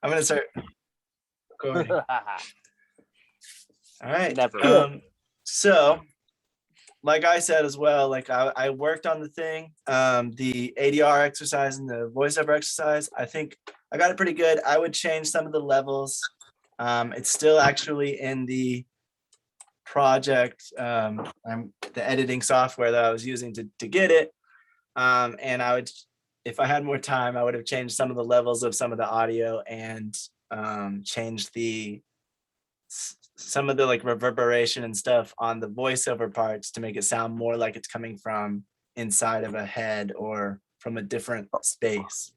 I'm gonna start recording. All right. Never. So, like I said as well, like I worked on the thing, the ADR exercise and the voiceover exercise. I think I got it pretty good. I would change some of the levels. It's still actually in the project, the editing software that I was using to get it. And I would, if I had more time, I would have changed some of the levels of some of the audio and changed some of the like reverberation and stuff on the voiceover parts to make it sound more like it's coming from inside of a head or from a different space.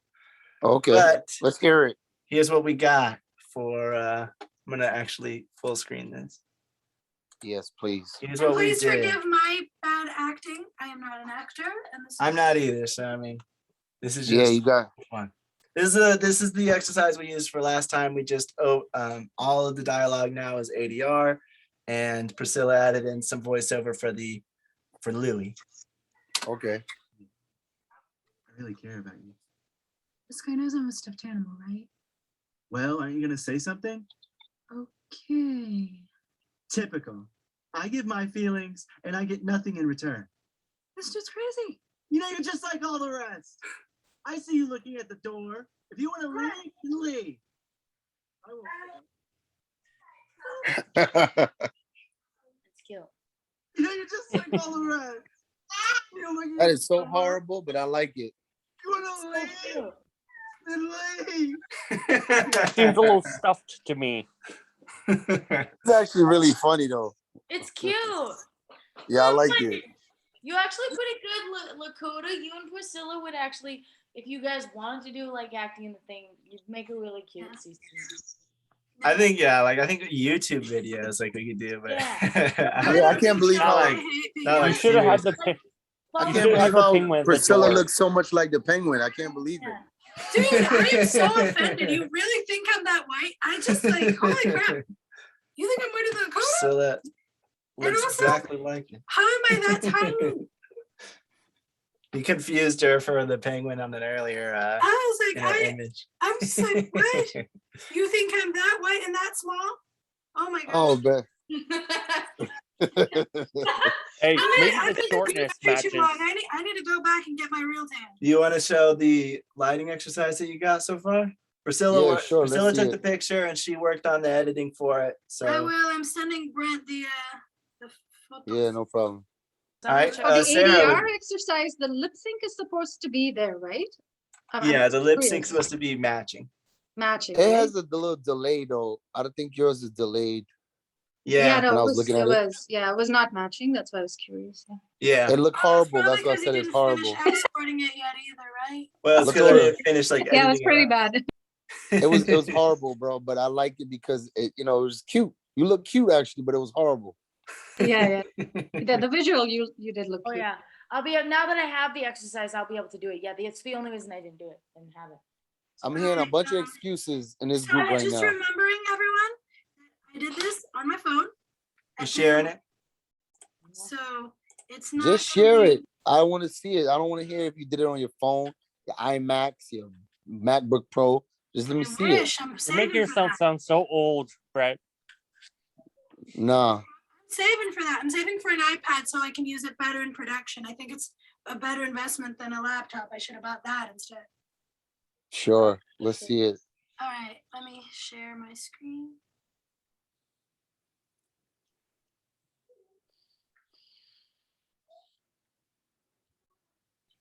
Okay, but let's hear it. Here's what we got for I'm gonna actually full screen this. Yes, please. Here's what please we did. Forgive my bad acting. I am not an actor, and this I'm not either, so I mean, this is just you got fun. This is the exercise we used for last time. We just all of the dialogue now is ADR, and Priscilla added in some voiceover for Louis. okay. I really care about you. This guy knows I'm a stuffed animal, right? Well, aren't you gonna say something? Okay. Typical. I give my feelings and I get nothing in return. This dude's crazy. You know, you're just like all the rest. I see you looking at the door. If you want to leave, you leave. I will. It's cute. You know, you're just like all the rest. You know, like That is so horrible, but I like it. You want to leave? Then leave. Seems a little stuffed to me. It's actually really funny though. It's cute. Yeah, I like it. You actually put it good, Lakota. You and Priscilla would actually, if you guys wanted to do like acting in the thing, you'd make a really cute season. I think YouTube videos like we could do, but I can't believe how You should have had the. I You can't should have believe had the how penguin. Priscilla looks so much like the penguin. I can't believe it. Dude, I am so offended. You really think I'm that white? I just like, holy crap. You think I'm whiter than Dakota? Priscilla looks also, exactly like it. How am I that tiny? You confused her for the penguin on an earlier I was like, image. I'm just like, what? You think I'm that white and that small? Oh my god. Oh, man. Hey, maybe I've the been shortness doing this matches. way too long. I need to go back and get my real tan. You want to show the lighting exercise that you got so far? Priscilla, Yeah, sure, Priscilla let's see took the picture and she worked on the editing for it. So I will. I'm sending Brent the photos. Yeah, no problem. all right, For the Sarah. ADR exercise, the lip sync is supposed to be there, right? Yeah, the lip sync's sync's supposed to be matching. matching. It right? has a little delay though. I don't think yours is delayed. Yeah, no, when I it was was, looking it at it. was, yeah, it was not matching. That's why I was curious. yeah. It looked horrible. Probably That's why I 'cause said you it's didn't finish horrible. exporting it yet either, right? Well, it's Look because I at her. didn't finish like Yeah, it was editing pretty it bad. It was horrible, bro. But I liked it because it was cute. You look cute actually, but it was horrible. Yeah. The visual you did look Oh cute. yeah, I'll be now that I have the exercise, I'll be able to do it. Yeah, it's the only reason I didn't do it and have it. I'm hearing a bunch of excuses in this group right Just now. remembering everyone, I did this on my phone. You sharing it? So it's not Just share it. I want to see it. I don't want to hear if you did it on your phone, your iMacs, your MacBook Pro. Just let me see it. I'm You're saving making for yourself that. sound so old, Brett. Nah. I'm saving for that. I'm saving for an iPad so I can use it better in production. I think it's a better investment than a laptop. I should have bought that instead. Sure. Let's see it. All right, let me share my screen.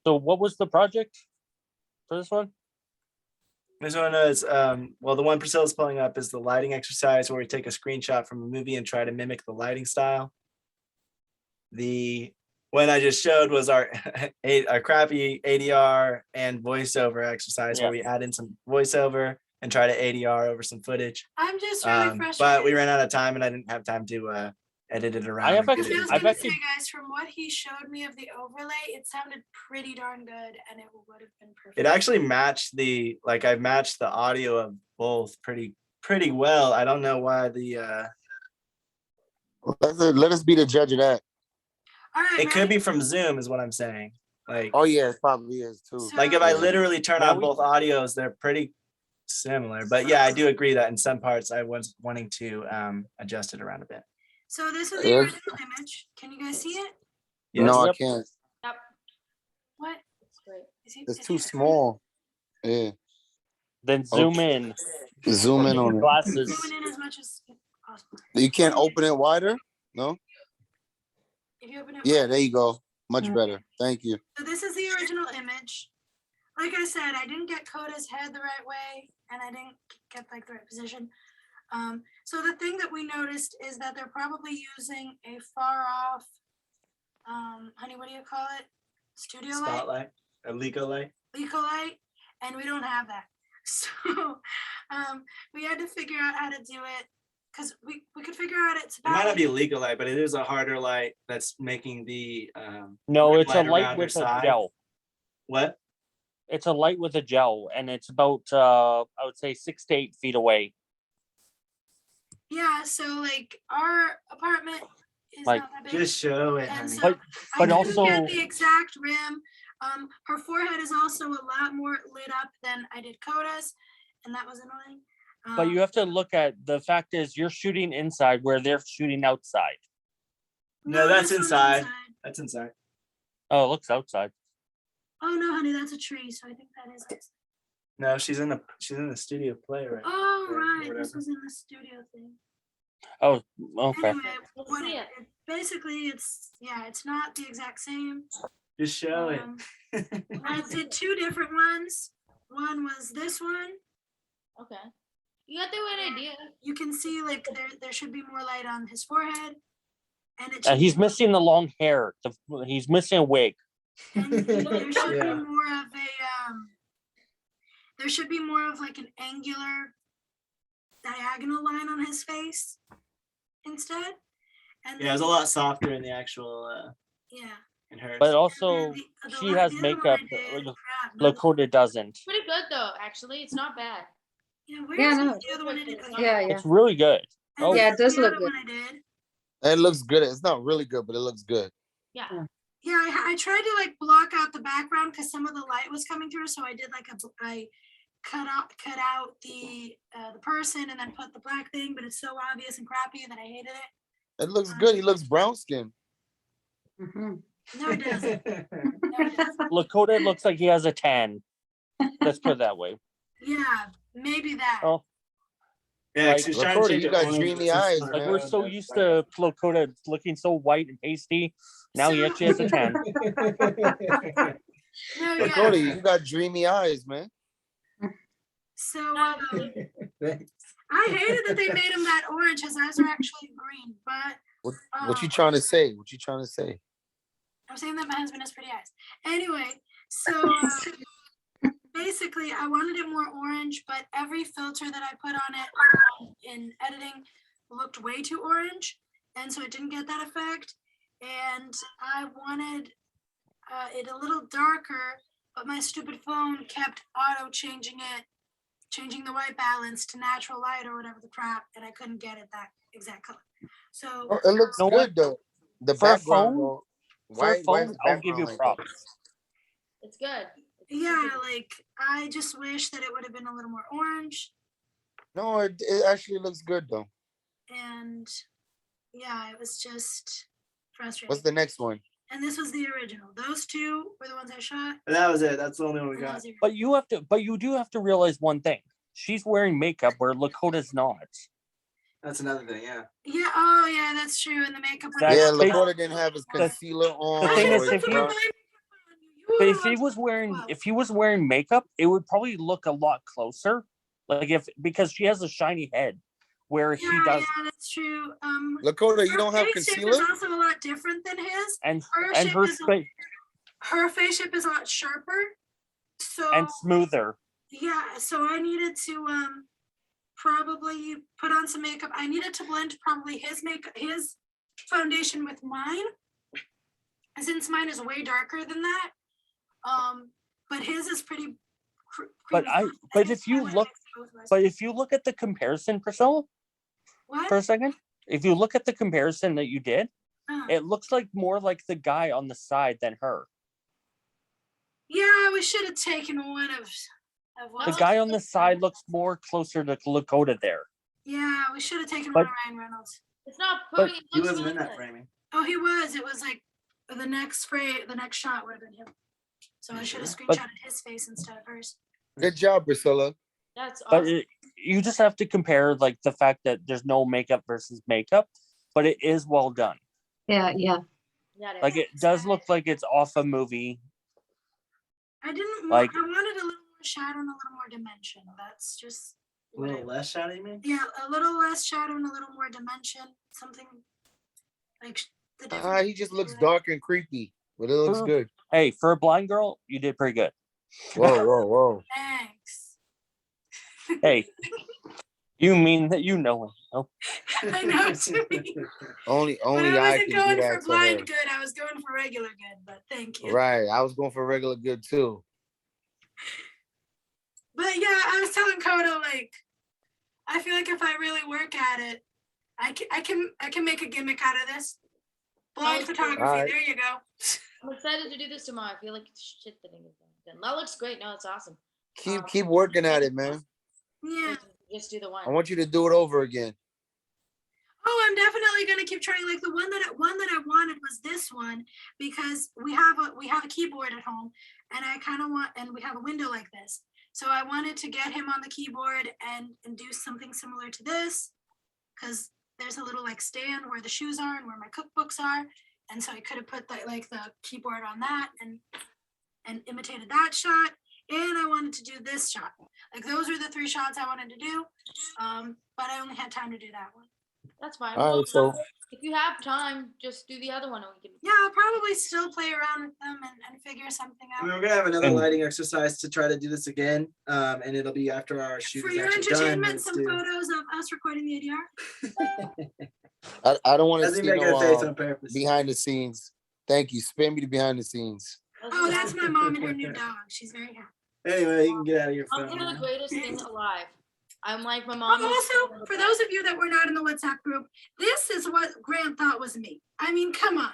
So, what was the project for this one? This one is well, the one Priscilla's pulling up is the lighting exercise where we take a screenshot from a movie and try to mimic the lighting style. The one I just showed was our crappy ADR and voiceover exercise where we add in some voiceover and try to ADR over some footage. I'm just really frustrated. But we ran out of time and I didn't have time to edit it around. I was Say, actually guys, from what he showed me of the overlay, it sounded pretty darn good, and it would have been perfect. It actually matched I matched the audio of both pretty well. I don't know why the Let us be the judge of that. All right, it could be from Zoom is what I'm saying. Like, oh yeah, it probably is too. like if I literally turn on both audios, they're pretty similar. But yeah, I do agree that in some parts I was wanting to adjust it around a bit. So this is the Yes. original image. Can you guys see it? Yes. No, I Yep. can't. What? That's great. It's too small. Yeah. Then zoom in. Zoom Or in get on your it. glasses. Zooming in as much as possible. You can't open it wider? No? If you open it. Yeah, there you go. Much Mm. better. Thank you. So this is the original image. Like I said, I didn't get Coda's head the right way, and I didn't get like the right position. So the thing that we noticed is that they're probably using a far off, honey, what do you call it? Studio light, Spotlight, a Leco light. Leco light, and we don't have that. So we had to figure out how to do it because we could figure out it's It might about not be a Leco light, but it is a harder light that's making the No, red it's a light light around her with a side. gel. What? It's a light with a gel, and it's about I would say 6 to 8 feet away. yeah. So like our apartment is Like, not that big. Just show it, And honey. so But- I but couldn't also- get the exact rim. Her forehead is also a lot more lit up than I did Coda's, and that was annoying. But you have to look at the fact is you're shooting inside where they're shooting outside. No, that's this one's inside. That's inside. Oh, it looks outside. Oh no, honey, that's a tree. So I think that is. Outside. No, she's in the studio play right now. Oh or right, this whatever. was in the studio thing. Oh, okay. Anyway, Let's whatever. see it. Basically, it's not the exact same. Just show it. I did 2 different ones. One was this one. Okay. You got the right idea. You can see like there should be more light on his forehead, and it. And he's should be- missing the long hair. He's missing a wig. And there should Yeah. be more of a there should be more of like an angular diagonal line on his face instead. And Yeah, it's a then- lot softer in the actual Yeah. in hers. But And also, then the she la- has the other one makeup. I did- crap, Lakota doesn't. Pretty good though, actually. It's not bad. Yeah, where's Yeah, the no. other one I did? Oh, Yeah, yeah. It's really good. And Oh. Yeah, this it is does the look other good. one I did. It looks good. It's not really good, but it looks good. Yeah. Yeah, I tried to like block out the background because some of the light was coming through. So I did like I cut out the person and then put the black thing, but it's so obvious and crappy that I hated it. It looks good. He looks brown skin. Mhm. No, it doesn't. No, it doesn't. Lakota looks like he has a tan. Let's put it that way. Yeah, maybe that. Oh, Yeah, Like, she's trying to Lakota, change you it got orange, dreamy but it's eyes, not. like man. we're so used to Lakota looking so white and pasty. Now he So- actually has a tan. No, yeah. Lakota, you got dreamy eyes, man. So I hated that they made him that orange. His eyes are actually green, but What you trying to say? What you trying to say? I'm saying that my husband has pretty eyes. Anyway, so basically, I wanted it more orange, but every filter that I put on it in editing looked way too orange, and so it didn't get that effect. And I wanted it a little darker, but my stupid phone kept auto changing the white balance to natural light or whatever the crap, and I couldn't get it that exact color. So Oh, it looks know good though. The For a background. phone- though, For a why is phone, the I'll give background you like that? props. It's good. yeah, like I just wish that it would have been a little more orange. No, it actually looks good though. And yeah, it was just frustrating. What's the next one? And this was the original. Those 2 were the ones I shot. That was it. That's the only one we and that got. was the But you do have to realize one thing. She's wearing makeup where Lakota's not. That's another thing. Yeah. Yeah, oh yeah, that's true. And the makeup. That's Yeah, basi- Lakota didn't have his concealer on. the thing or is, his if brown- But if he was wearing makeup, it would probably look a lot closer. Like because she has a shiny head, where he does, Yeah, that's true. Lakota, you her don't have face shape concealer? is also a lot different than his. and Her and shape her is face her face shape is a lot sharper. So and smoother. yeah, so I needed to probably put on some makeup. I needed to blend probably his foundation with mine, since mine is way darker than that. But his is pretty. But if you look at the comparison, Priscilla, what? for a second, if you look at the comparison that you did, Huh. it looks like more like the guy on the side than her. Yeah, we should have taken one of Of The what? guy on the side looks more closer to Lakota there. Yeah, we should have taken But- one of Ryan Reynolds. It's not But pretty. It He looks wasn't in really that good. framing. Oh, he was. It was like the next the next shot would have been him. So I should have But- screenshotted his face instead of hers. Good job, Priscilla. That's But awesome. you just have to compare like the fact that there's no makeup versus makeup, but it is well done. Yeah. Yeah, it Like is. it does look like it's off a movie. I didn't Like- I wanted a little more shadow and a little more dimension. That's just A what little less shot, you mean? yeah, a little less shadow and a little more dimension. Something like the difference. He just looks dark and creepy, but it looks good. Hey, for a blind girl, you did pretty good. Whoa, whoa, whoa. Thanks. Hey, you mean that you know it. Oh, I know to me. Only But I I wasn't can going do for that to blind her. good. I was going for regular good, but thank you. Right. I was going for regular good too. But yeah, I was telling Kodo, like, I feel like if I really work at it, I can make a gimmick out of this. Blind Oh, photography. alright. There you go. I'm excited to do this tomorrow. I feel like shit that I get done. That looks great. No, it's awesome. Keep working at it, man. Yeah. Just do the one. I want you to do it over again. Oh, I'm definitely gonna keep trying. Like the one that I wanted was this one because we have a keyboard at home, and I kind of want, and we have a window like this. So I wanted to get him on the keyboard and do something similar to this, because there's a little like stand where the shoes are and where my cookbooks are, and so I could have put that like the keyboard on that and imitated that shot. And I wanted to do this shot. Like those are the 3 shots I wanted to do, but I only had time to do that one. That's fine. All Well, right, so if you have time, just do the other one and we can. Yeah, I'll probably still play around with them and figure something We out. were gonna have another And- lighting exercise to try to do this again, and it'll be after our shoot For is your actually done. entertainment, Let's some do- photos of us recording the ADR. I don't want to Doesn't see make a face no on purpose. behind the scenes. Thank you. Spare me the behind the scenes. Oh, that's my mom and her new dog. She's very happy. Anyway, you can get out of your I'm phone. the now. greatest thing alive. I'm like my mom. Oh, also, for those of you that were not in the WhatsApp group, this is what Grant thought was me. I mean, come on.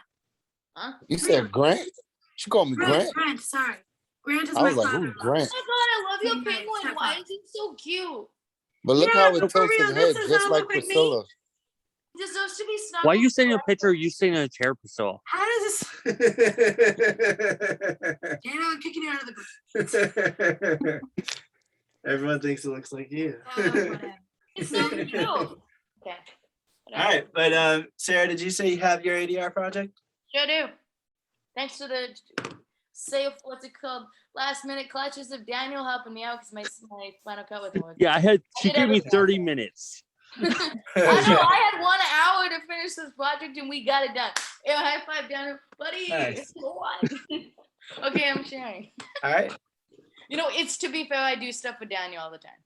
Huh? You said Grant? She called me Grant? Grant, sorry. Grant is I my was like, father. who's Grant? Oh my god, I love your Nice, penguin. step Why up. is it so cute? But look Yeah, how it but for tilts real, his this head, does just not like look like me. Priscilla. It deserves to be snuggled. why are you sitting in a picture? You sitting in a chair, Priscilla? How does this? Dana, I'm kicking you out of the group. Everyone thinks it looks like you. Whatever. It's so cute. Okay. All right, but Sarah, did you say you have your ADR project? Sure do. Thanks to the what's it called? Last minute clutches of Daniel helping me out because my Final Cut wasn't working. Yeah, she did gave me everything. 30 minutes. I know I had 1 hour to finish this project and we got it done. Yeah, high five, Daniel, buddy. Nice. What? Okay, I'm sharing. All right. You know, it's to be fair, I do stuff with Daniel all the time.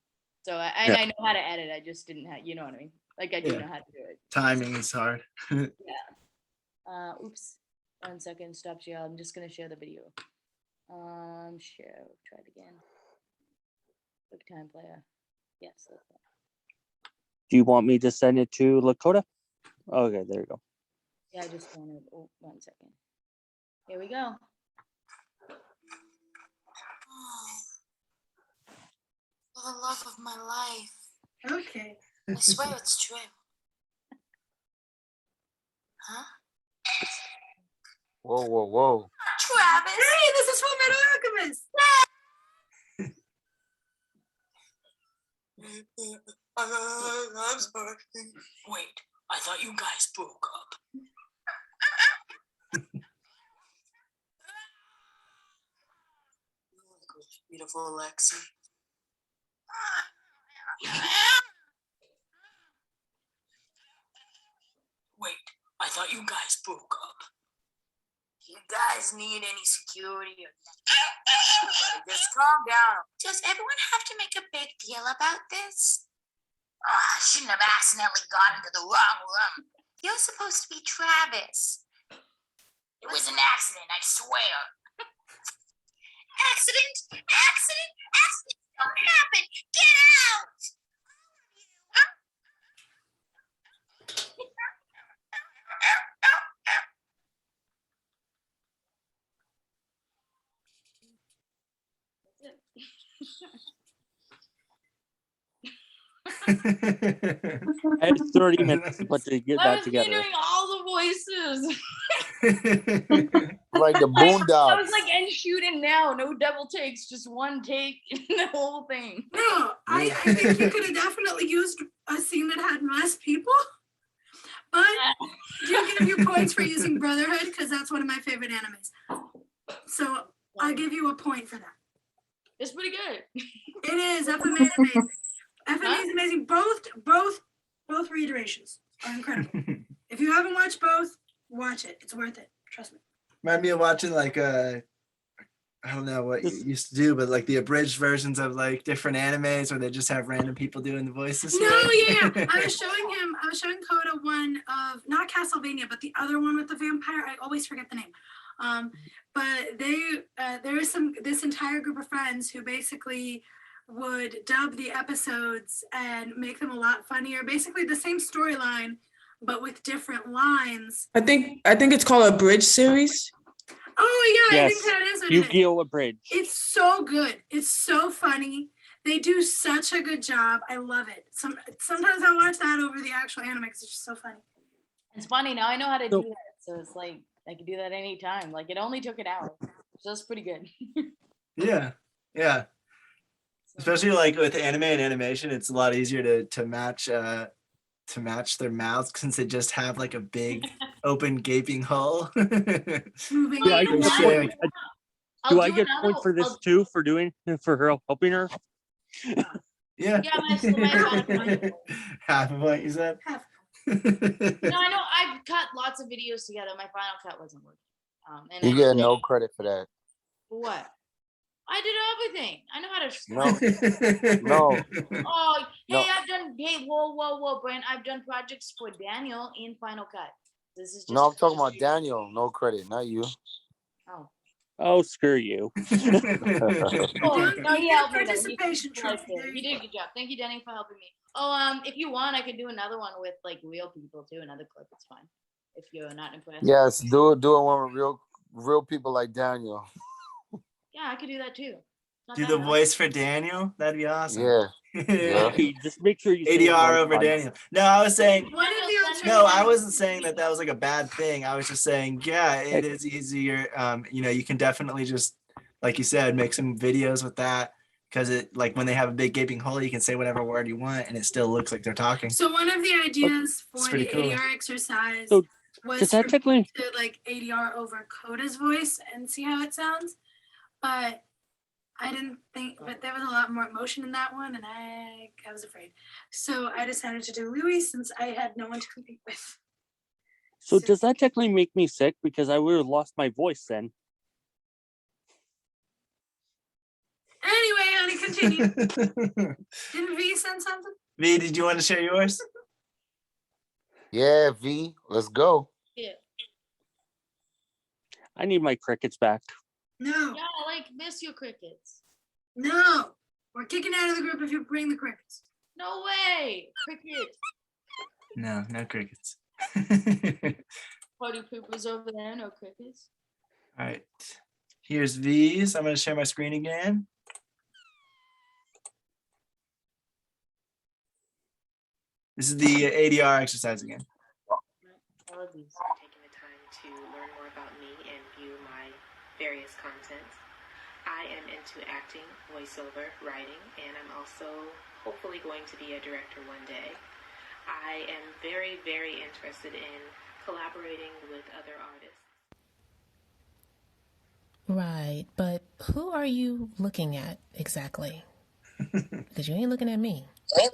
So Yeah. I know how to edit. I just didn't have, you know what I mean? Like I do Yeah. know how to do it. Timing is hard. Oops. 1 second, stop share. I'm just gonna share the video. Share. Try it again. Quick time player. Yes. That's it. Do you want me to send it to Lakota? Okay, there you go. Yeah, I just wanted. Oh, 1 second. Here we go. For the love of my life. Okay. I swear it's true. Huh? Whoa, whoa, whoa. Travis! Hey, this is Full Metal Alchemist! I'm sorry. Wait, I thought you guys broke up. Beautiful Alexi. Wait, I thought you guys broke up. You guys need any security or everybody, just calm down. Does everyone have to make a big deal about this? I shouldn't have accidentally got into the wrong room. You're supposed to be Travis. It was an accident, I swear. Accident! Accident! Accidents don't happen! Get out! I had 30 minutes to put to get That that was me together. doing all the voices. Like the I Boondocks. was like, and shooting now, no double takes, just one take in the whole thing. No, I think you could have definitely used a scene that had less people. But you give you points for using Brotherhood because that's one of my favorite animes. So I'll give you a point for that. It's pretty good. It is. FMA is amazing. FMA is amazing. Both reiterations are incredible. If you haven't watched both, watch it. It's worth it. Trust me. Remind me of watching like I don't know what you used to do, but like the abridged versions of like different animes where they just have random people doing the voices. No, yeah. I was showing Coda one of not Castlevania, but the other one with the vampire. I always forget the name. But there is this entire group of friends who basically would dub the episodes and make them a lot funnier. Basically the same storyline, but with different lines. I think it's called a bridge series. Oh yeah, Yes. I think that is what it is. Yu-Gi-Oh! Abridged. It's so good. It's so funny. They do such a good job. I love it. Sometimes I watch that over the actual anime because it's just so funny. It's funny now. I know how to do that, so it's like I can do that anytime. Like it only took an hour, so that's pretty good. Yeah. Especially like with anime and animation, it's a lot easier to match their mouths since they just have like a big open gaping hole. Moving Yeah, on. Sick. Do I get a point for this too for her helping her? Yeah. Yeah, my Half of what you said. Half. No, I know I've cut lots of videos together. My final cut wasn't working. And You get no credit for that. what? I did everything. I know how to. No. Oh, hey, No. I've done. Hey, whoa, Brent. I've done projects for Daniel in Final Cut. This is just. No, I'm talking about Daniel. No credit, not you. Oh. Oh, screw you. Oh, no, he helped me. Participation trophy. He did a good job. Thank you, Danny, for helping me. Oh, if you want, I could do another one with like real people too. Another clip. It's fine. If you're not impressed. Yes, do one with real people like Daniel. Yeah, I could do that too. Do the voice for Daniel. That'd be awesome. Yeah. Just make sure you say it ADR one over time. Daniel. No, I was saying. One of the No, I wasn't saying that was like a bad thing. I was just saying, yeah, it is easier. You can definitely just, like you said, make some videos with that because it, like when they have a big gaping hole, you can say whatever word you want and it still looks like they're talking. So one of the ideas for the cool. ADR exercise So, was does that to technically? like ADR over Coda's voice and see how it sounds. But I didn't think, but there was a lot more emotion in that one, and I was afraid. So I decided to do Louis since I had no one to compete with. So does that technically make me sick because I would have lost my voice then? Anyway, honey, continue. Didn't V send something? V, did you want to share yours? Yeah, V, let's go. Yeah. I need my crickets back. No, Yeah, like miss your crickets. no. We're kicking out of the group if you bring the crickets. No way. Crickets. No crickets. Party poopers over there. No crickets. All right. Here's V's. I'm going to share my screen again. This is the ADR exercise again. I love these. Taking the time to learn more about me and view my various contents. I am into acting, voiceover, writing, and I'm also hopefully going to be a director one day. I am very, very interested in collaborating with other artists. Right, but who are you looking at exactly? Because you ain't looking at me. I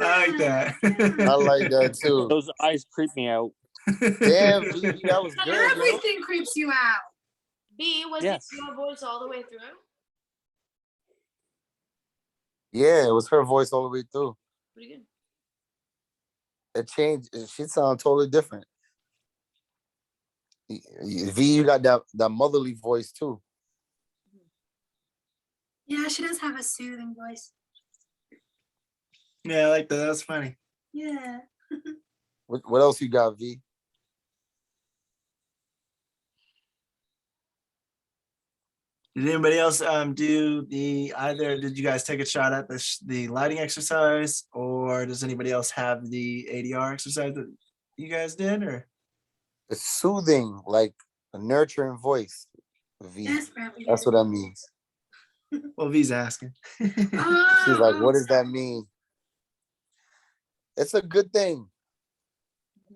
like that. I like that too. Those eyes creep me out. Damn, V, that was good. Yo. Everything creeps you out. B, was Yes. it your voice all the way through? Yeah, it was her voice all the way through. Pretty good. It changed. She sounded totally different. V, you got that motherly voice too. Yeah, she does have a soothing voice. Yeah, I like that. That was funny. Yeah. What else you got, V? Did anybody else do did you guys take a shot at the lighting exercise, or does anybody else have the ADR exercise that you guys did, or? It's soothing, like a nurturing voice. V. Yes, Bradley. That's what that means. Well, V's asking. She's like, what does that mean? It's a good thing.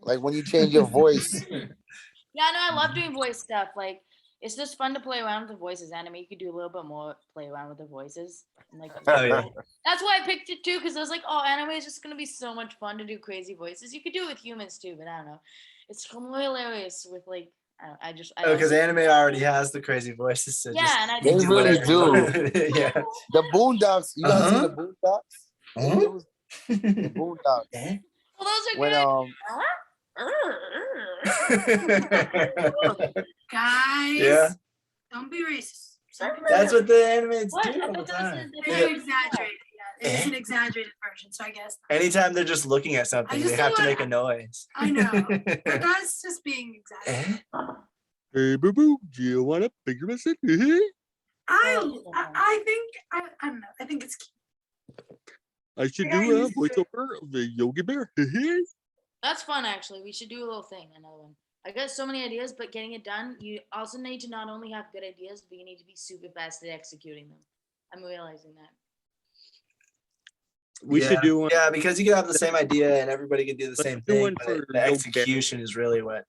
Like when you change your voice. Yeah, no, I love doing voice stuff. Like, it's just fun to play around with the voices. Anime, you could do a little bit more play around with the voices. And like, Oh, yeah. that's why I picked it too, because I was like, oh, anime is just gonna be so much fun to do crazy voices. You could do it with humans too, but I don't know. It's more hilarious with like, I just. Because anime already has the crazy voices. So Yeah, just and I They just really whatever you do. want. Yeah. The Boondocks. You guys see the Boondocks? Uh-huh. It was the Boondocks. Well, those are When good. Guys, Yeah. don't be racist. Some people That's what the animates What? do I all the thought that was time. the- they're exaggerated. Yeah, it's an exaggerated version, so I guess. Anytime they're just looking at something, I they just have to don't make a noise. I know, but that's just being exaggerated. Hey, boo boo, do you want a bigger message? I think I don't know. I think it's cute. I should I got do a used to it. voiceover of the Yogi Bear. That's fun, actually. We should do a little thing, another one. I got so many ideas, but getting it done, you also need to not only have good ideas, but you need to be super fast at executing them. I'm realizing that. We should do one. Yeah, because you can have the same idea and everybody can do the Let's same do thing, one but for the Yogi Bear. execution is really what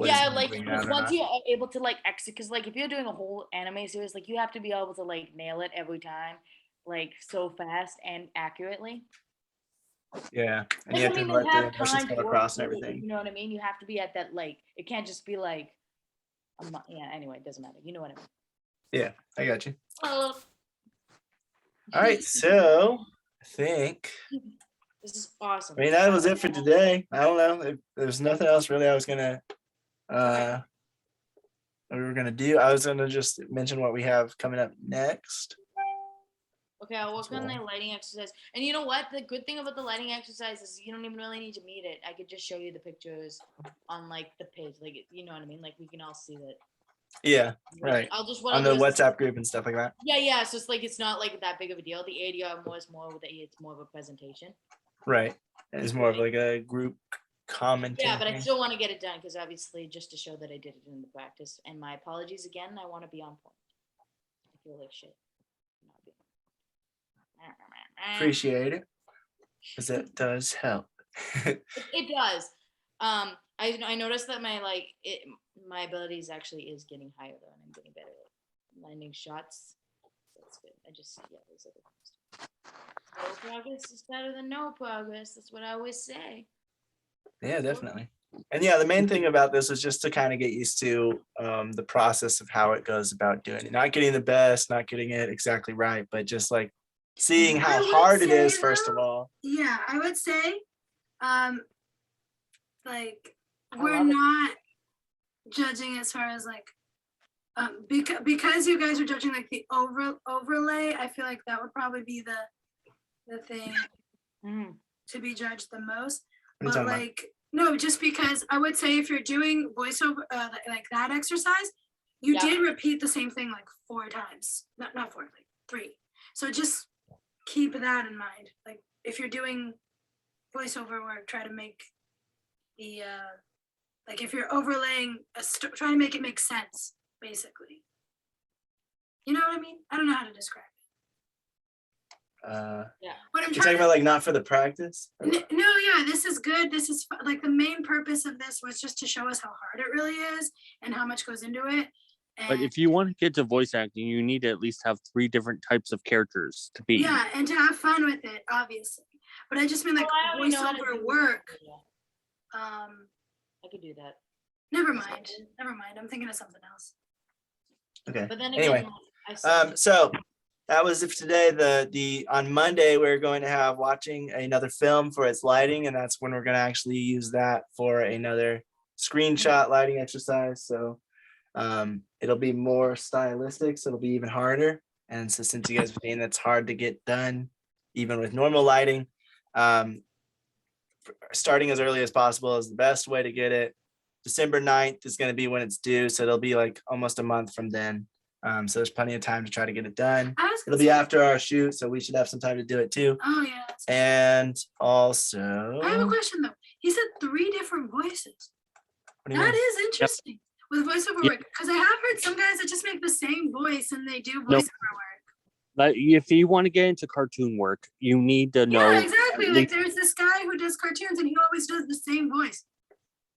is Yeah, gonna like bring it out or once not. you're able to like execute, because like if you're doing a whole anime series, like you have to be able to like nail it every time, like so fast and accurately. Yeah, and Like, you have I to mean, they let the have emotions time come to work across and through it, everything. you know what I mean? You have to be at that like it can't just be like, yeah. Anyway, it doesn't matter. You know what I mean? Yeah, I got you. Well, All right, so I think this is awesome. that was it for today. I don't know if there's nothing else really I was gonna we were gonna do. I was gonna just mention what we have coming up next. Okay, I'll work on the lighting exercise. And you know what? The good thing about the lighting exercise is you don't even really need to meet it. I could just show you the pictures on like the page, like you know what I mean. Like we can all see that. Yeah, right. I'll just On the WhatsApp group and stuff like that. Yeah. So it's like it's not like that big of a deal. The ADR is more with it's more of a presentation. Right. It's more of like a group commenting. Yeah, but I still want to get it done because obviously just to show that I did it in the practice. And my apologies again. I want to be on point. I feel like shit. Appreciate it, because it does help. It does. I noticed that my abilities actually is getting higher though, and I'm getting better at landing shots. That's good. Those are the things. Slow progress is better than no progress. That's what I always say. Yeah, definitely. And yeah, the main thing about this is just to kind of get used to the process of how it goes about doing it. Not getting the best, not getting it exactly right, but just like seeing how hard it is, first of all. Yeah, I would say, like we're not judging as far as like, because you guys are judging like the overlay. I feel like that would probably be the thing to be judged the most. But like, no, just because I would say if you're doing voiceover like that exercise, you did repeat the same thing like 4 times. Not 4, like 3. So just keep that in mind. Like if you're doing voiceover work, try to make the like if you're overlaying try to make it make sense, basically. You know what I mean? I don't know how to describe it. What I'm You're talking about like not for the practice? No, yeah, this is good. This is like the main purpose of this was just to show us how hard it really is and how much goes into it. But if you want to get to voice acting, you need to at least have 3 different types of characters to be. Yeah, and to have fun with it, obviously. But I just mean like voiceover work. I could do that. Never mind. I'm thinking of something else. Okay. But then anyway, so that was it for today. The on Monday we're going to have watching another film for its lighting, and that's when we're going to actually use that for another screenshot lighting exercise. So it'll be more stylistic, so it'll be even harder. And so since you guys are saying that's hard to get done, even with normal lighting, starting as early as possible is the best way to get it. December 9th is going to be when it's due, so it'll be like almost a month from then. So there's plenty of time to try to get it done. I was It'll be after our shoot, so we should have some time to do it too. Oh yeah. That's And also, I have a question though. He said 3 different voices. what do you That mean? is interesting with voiceover Yep. work, because I have heard some guys that just make the same voice and they do voiceover Nope. work. But if you want to get into cartoon work, you need to know. Yeah, exactly. at Like least- there's this guy who does cartoons and he always does the same voice.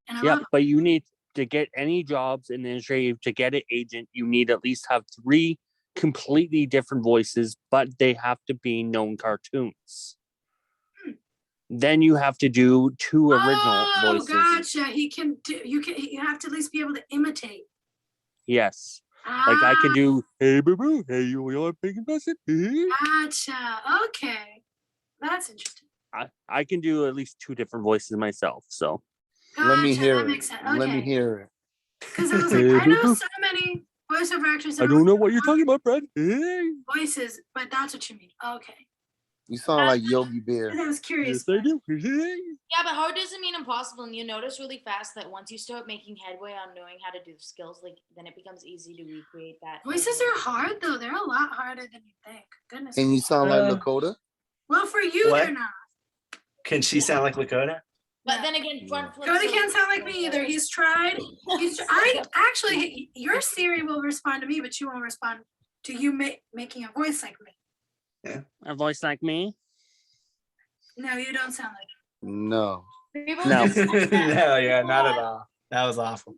And I yeah, love it. but you need to get any jobs in the industry to get an agent. You need at least have 3 completely different voices, but they have to be known cartoons. Then you have to do 2 original Oh, voices. gotcha. He can do. You have to at least be able to imitate. Yes. Like I can Ah, do, hey, boo boo, hey, you want a big investment? Gotcha. Okay, that's interesting. I can do at least 2 different voices myself. So Gotcha. Let me hear that it. makes sense. Let me Okay. hear it. Because I was like, I know so many voiceover actors. I that don't know only what you're have talking about, Brad. Hey. voices, but that's what you mean. Okay. You sound like Yogi Bear. Because I was curious. Yes, I do. Yeah, but hard doesn't mean impossible. And you notice really fast that once you start making headway on knowing how to do the skills, like then it becomes easy to recreate that. Voices are hard though. They're a lot harder than you think. Goodness. And you sound like Uh, Lakota. Well, for you, What? they're not. Can she sound like Lakota? But then again, front flips. Cody are- can't sound like me either. He's tried. I actually, your Siri will respond to me, but she won't respond to you making a voice like me. A voice like me? No, you don't sound like No. People No. just- No, yeah, not at all. That was awful.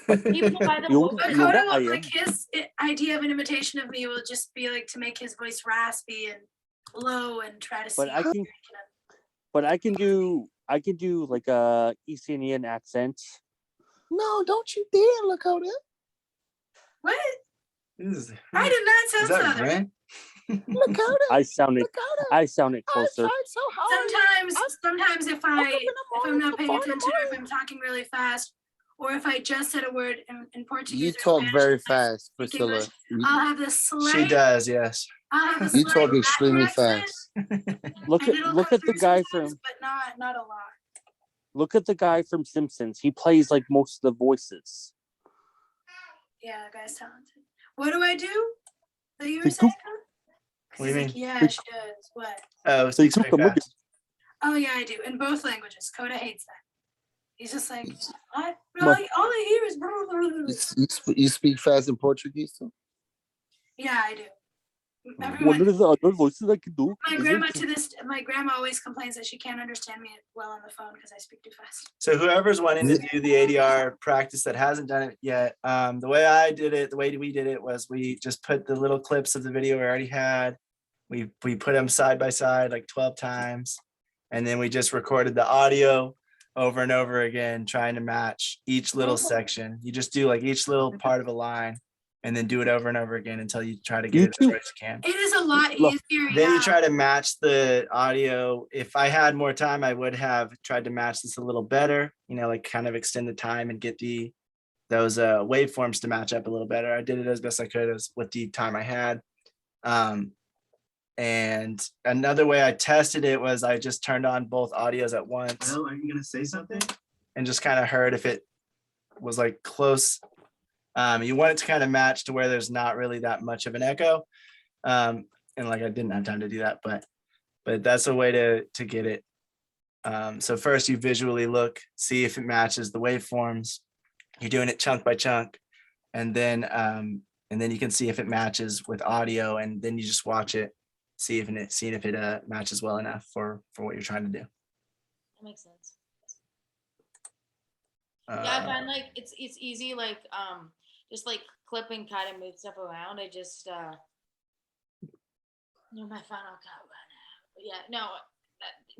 People buy the You- vocal- But you Coda bet I will, am. like his idea of an imitation of me will just be like to make his voice raspy and low and try to see. But I how can- he But I can do like a East Indian accent. No, don't you dare, Lakota. What? Is I did not sound that southern. Brent? Lakota. I sounded Lakota. closer. I tried so hard. Sometimes if I'm not paying Four in the attention or if morning. I'm talking really fast, or if I just said a word in Portuguese. You or talk Spanish very and I fast, speak Priscilla. English, I'll have this slight. She does, yes. I'll have a You slight talk Latin extremely accent, fast. Look and at it'll look come at the through guy sometimes, from but not a lot. look at the guy from Simpsons. He plays like most of the voices. Yeah, the guy's talented. What do I do? That you were Hey, saying? What do you He's mean? like, yeah, she does. What? Oh, speaks Hey, very come on. fast. Oh yeah, I do. In both languages. Coda hates that. He's just like, what? Come on. All I hear is blah, blah, blah, blah. You speak fast in Portuguese too? Yeah, I do. What Everyone, are the other voices I can do? my grandma always complains that she can't understand me well on the phone because I speak too fast. So whoever's wanting to do the ADR practice that hasn't done it yet, the way I did it, the way we did it was we just put the little clips of the video we already had. We put them side by side like 12 times. And then we just recorded the audio over and over again, trying to match each little section. You just do like each little part of a line and then do it over and over again until you try to get it as right as you can. It is a lot Look, easier. Then yeah. you try to match the audio. If I had more time, I would have tried to match this a little better, like kind of extend the time and get those waveforms to match up a little better. I did it as best I could with the time I had. And another way I tested it was I just turned on both audios at once Well, are you gonna say something? and just kind of heard if it was like close. You want it to kind of match to where there's not really that much of an echo. And like I didn't have time to do that, but that's a way to get it. So first you visually look, see if it matches the waveforms. You're doing it chunk by chunk, and then you can see if it matches with audio, and then you just watch it, see if it matches well enough for what you're trying to do. That makes sense. Yeah, I find like it's easy, like just like clip and kind of move stuff around. I just my final cut right now. But yeah, no.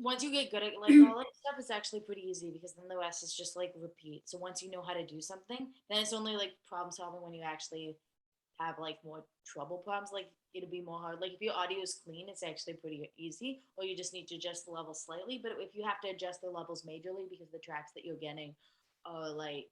Once you get good at like all that stuff, it's actually pretty easy because then the rest is just like repeat. So once you know how to do something, then it's only like problem solving when you actually have like more trouble problems. Like it'll be more hard. Like if your audio is clean, it's actually pretty easy, or you just need to adjust the level slightly. But if you have to adjust the levels majorly because the tracks that you're getting are like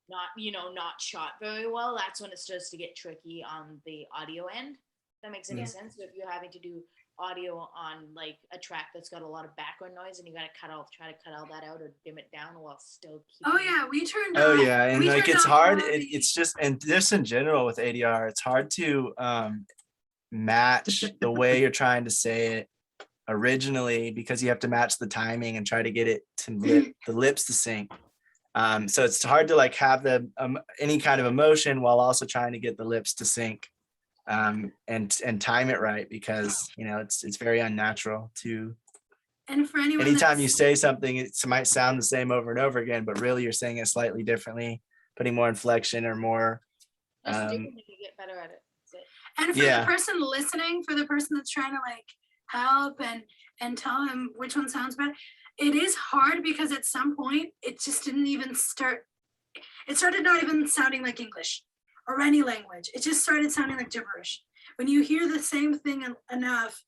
not shot very well, that's when it starts to get tricky on the audio end. That makes any sense. So if you're having to do audio on like a track that's got a lot of background noise and you got to try to cut all that out or dim it down while still keeping. Oh yeah, we turned. Oh off- yeah, and we like turned it's off hard. all the- It's just, and this in general with ADR, it's hard to match the way you're trying to say it originally, because you have to match the timing and try to get it to the lips to sync. So it's hard to like have the any kind of emotion while also trying to get the lips to sync, and time it right, because it's very unnatural to. And for anyone Anytime you that's- say something, it might sound the same over and over again, but really you're saying it slightly differently, putting more inflection or more. Just do it and you get better at it. That's it. And for Yeah. the person listening, for the person that's trying to like help and tell him which one sounds better, it is hard because at some point it just didn't even start. It started not even sounding like English or any language. It just started sounding like gibberish. When you hear the same thing enough,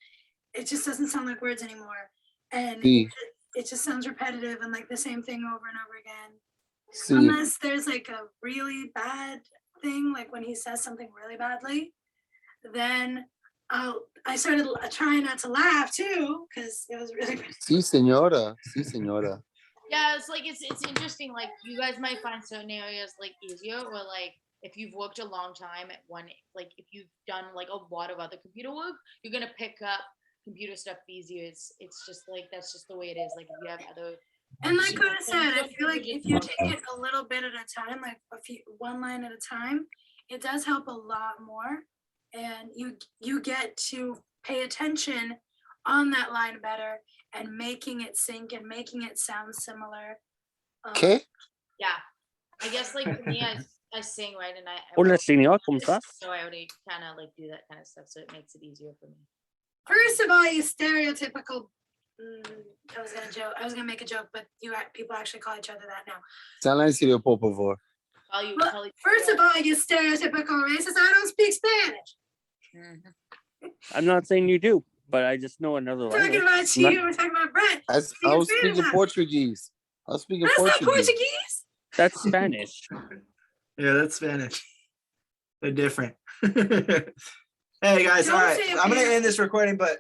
it just doesn't sound like words anymore. And it just sounds repetitive and like the same thing over and over again. Unless there's like a really bad thing, like when he says something really badly, then I started trying not to laugh too, because it was really bad. Sí, señora. Sí, señora. Yeah, it's like it's interesting. Like you guys might find certain areas like easier, or like if you've worked a long time at one, like if you've done like a lot of other computer work, you're gonna pick up computer stuff easier. It's just like that's just the way it is. Like if you have other. And like I said, I feel like if you take it a little bit at a time, like one line at a time, it does help a lot more, and you get to pay attention on that line better and making it sync and making it sound similar. Okay. Yeah, I guess like for me, I sing, right, and I Hola, señor, ¿cómo estás? so I already kind of like do that kind of stuff, so it makes it easier for me. First of all, you stereotypical. I was gonna make a joke, but people actually call each other that now. Sal en serio, por favor. Well, first of all, you stereotypical racist. I don't speak Spanish. I'm not saying you do, but I just know another We're talking language. about you. We're talking about Brett. I was speaking Portuguese. I was speaking That's not Portuguese. Portuguese. That's Spanish. Yeah, that's Spanish. They're different. Hey guys, all Don't right. say I'm gonna appear. end this recording, but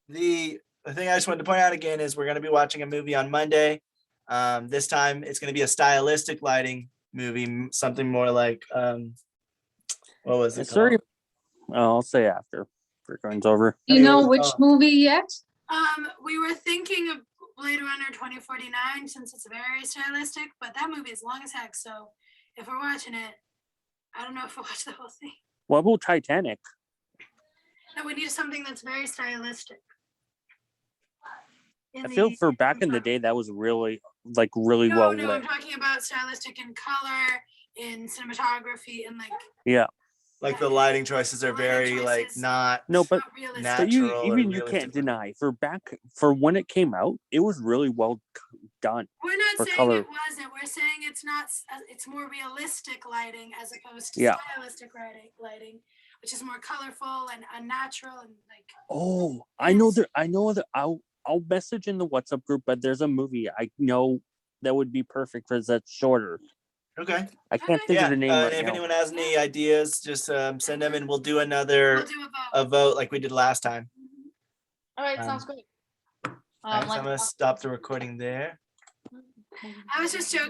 the thing I just wanted to point out again is we're gonna be watching a movie on Monday. This time it's gonna be a stylistic lighting movie, something more like what was it It's called? very. I'll say after recording's over. Do you know Anyways, which movie yet? We were thinking of Blade Runner 2049 since it's very stylistic, but that movie is long as heck. So if we're watching it, I don't know if we'll watch the whole thing. What about Titanic? No, we need something that's very stylistic. I feel for back in the day that was really really well No, lit. I'm talking about stylistic in color, in cinematography, and like Yeah. Like the lighting choices are very like not No, but not realistic. but you natural or even you realistic. can't deny for when it came out, it was really well done. We're not for saying color. it wasn't. We're saying it's not. It's more realistic lighting as opposed to Yeah. stylistic lighting, which is more colorful and unnatural and like. Oh, I know that I'll message in the WhatsApp group, but there's a movie I know that would be perfect for that shorter. Okay. I can't think Yeah. of the name And right if now. anyone has any ideas, just send them and we'll do another We'll do a vote. a vote like we did last time. All right, sounds great. All right, so I'm gonna stop the recording there. I was just joking.